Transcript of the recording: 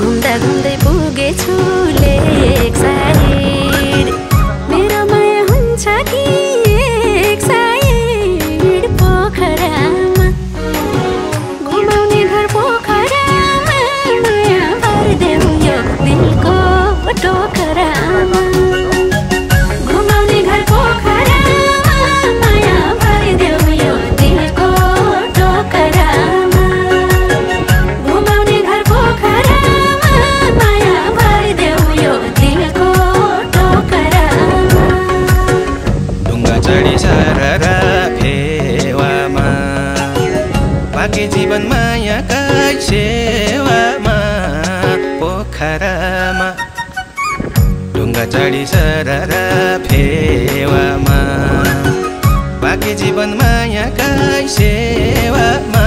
घुम्दा घुम्दै पुगेछु लेक साइड मेरो माया हुन्छ कि एक साइड पोखरामा घुमाउने घर पोखरामा माया भरिदेऊ यो दिलको टोकरामा घुमाउने घर पोखरामा माया भरिदेऊ यो दिलको टोकरामा घुमाउने घर पोखरामा माया भरिदेऊ यो दिलको टोकरामा ढुङ्गा चढी सररा फेवामा बाँकी जीवन मायाकै सेवामा पोखरामा ढुङ्गा चढी सररा फेवामा बाँकी जीवन मायाकै सेवामा